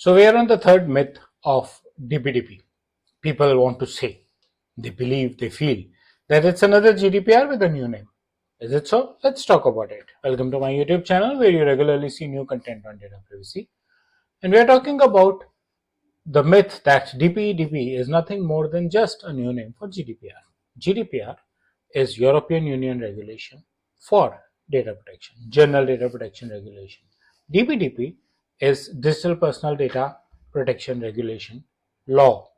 So we are on the third myth of DPDP. People want to say, they believe, they feel that it's another GDPR with a new name. Is it so? Let's talk about it. Welcome to my YouTube channel where you regularly see new content on data privacy. And we are talking about the myth that DPDP is nothing more than just a new name for GDPR. GDPR is European Union regulation for data protection, general data protection regulation. DPDP is Digital Personal Data Protection Regulation law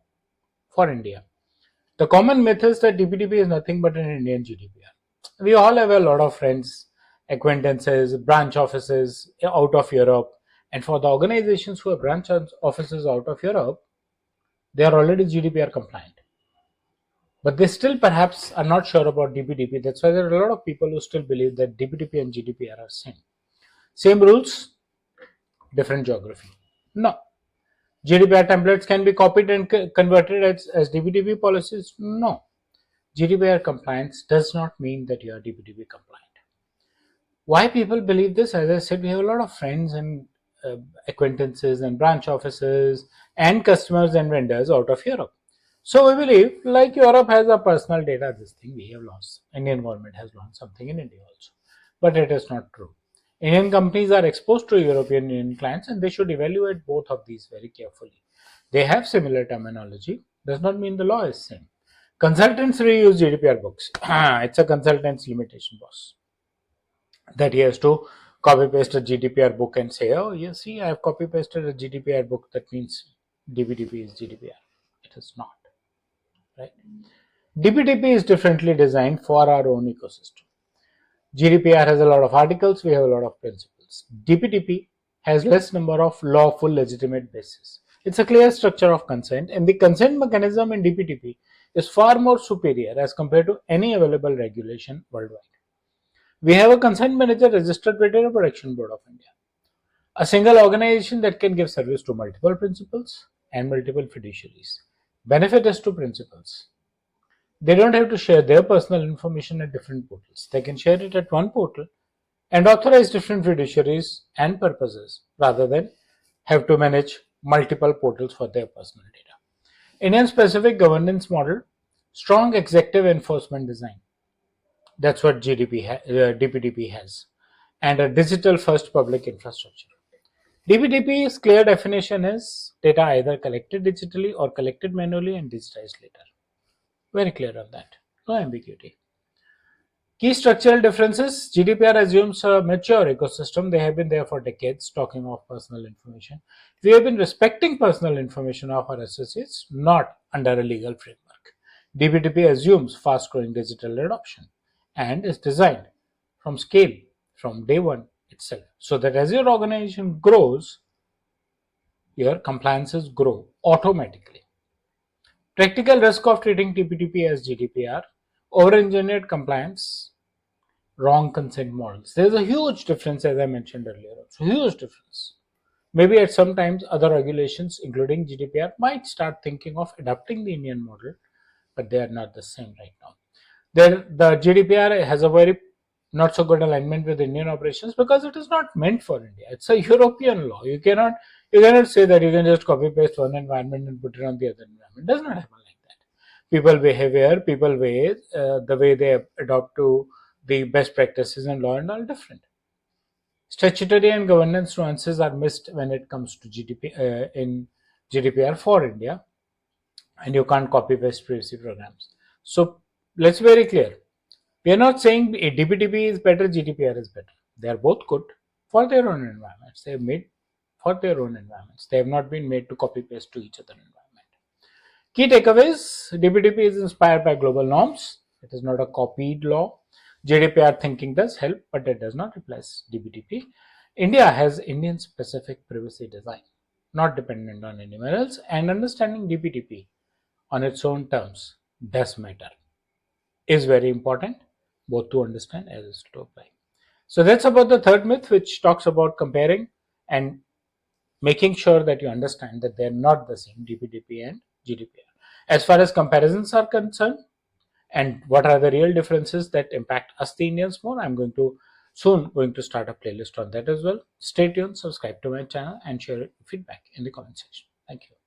for India. The common myth is that DPDP is nothing but an Indian GDPR. We all have a lot of friends, acquaintances, branch offices out of Europe, and for the organizations who have branch offices out of Europe, they are already GDPR compliant. But they still perhaps are not sure about DPDP. That's why there are a lot of people who still believe that DPDP and GDPR are same. Same rules, different geography. No. GDPR templates can be copied and converted as DPDP policies? No. GDPR compliance does not mean that you are DPDP compliant. Why people believe this? As I said, we have a lot of friends and acquaintances and branch offices and customers and vendors out of Europe. So we believe, like Europe has a personal data, this thing we have lost. Indian government has lost something in India also. But it is not true. Indian companies are exposed to European Union clients and they should evaluate both of these very carefully. They have similar terminology, does not mean the law is same. Consultants reuse GDPR books. It's a consultant's limitation, boss. That he has to copy paste a GDPR book and say, oh, you see, I have copy pasted a GDPR book. That means DPDP is GDPR. It is not. Right? DPDP is differently designed for our own ecosystem. GDPR has a lot of articles, we have a lot of principles. DPDP has less number of lawful legitimate bases. It's a clear structure of consent, and the consent mechanism in DPDP is far more superior as compared to any available regulation worldwide. We have a consent manager registered with Data Protection Board of India, a single organization that can give service to multiple principals and multiple fiduciaries. Benefit is to principals. They don't have to share their personal information at different portals. They can share it at one portal and authorize different fiduciaries and purposes rather than have to manage multiple portals for their personal data. Indian specific governance model, strong executive enforcement design. That's what DPDP has. And a digital first public infrastructure. DPDP's clear definition is data either collected digitally or collected manually and digitized later. Very clear on that. No ambiguity. Key structural differences. GDPR assumes a mature ecosystem. They have been there for decades, talking of personal information. We have been respecting personal information of our associates, not under a legal framework. DPDP assumes fast growing digital adoption and is designed from scale from day one itself, so that as your organization grows, your compliances grow automatically. Practical risk of treating DPDP as GDPR, over-engineered compliance, wrong consent models. There's a huge difference, as I mentioned earlier. It's a huge difference. Maybe at some times other regulations, including GDPR, might start thinking of adapting the Indian model, but they are not the same right now. The GDPR has a very not so good alignment with Indian operations because it is not meant for India. It's a European law. You cannot say that you can just copy paste one environment and put it on the other environment. It does not happen like that. People behavior, people ways, the way they adopt to the best practices and law and all different. Statutory and governance nuances are missed when it comes to in GDPR for India, and you can't copy paste privacy programs. So let's be very clear. We are not saying DPDP is better, GDPR is better. They are both good for their own environments. They have made for their own environments. They have not been made to copy paste to each other environment. Key takeaways: DPDP is inspired by global norms. It is not a copied law. GDPR thinking does help, but it does not replace DPDP. India has Indian specific privacy design, not dependent on anyone else, and understanding DPDP on its own terms does matter, is very important, both to understand as well as to apply. So that's about the third myth, which talks about comparing and making sure that you understand that they're not the same, DPDP and GDPR. As far as comparisons are concerned, and what are the real differences that impact us, the Indians, more, I'm going to Soon going to start a playlist on that as well. Stay tuned, subscribe to my channel, and share your feedback in the comment section. Thank you.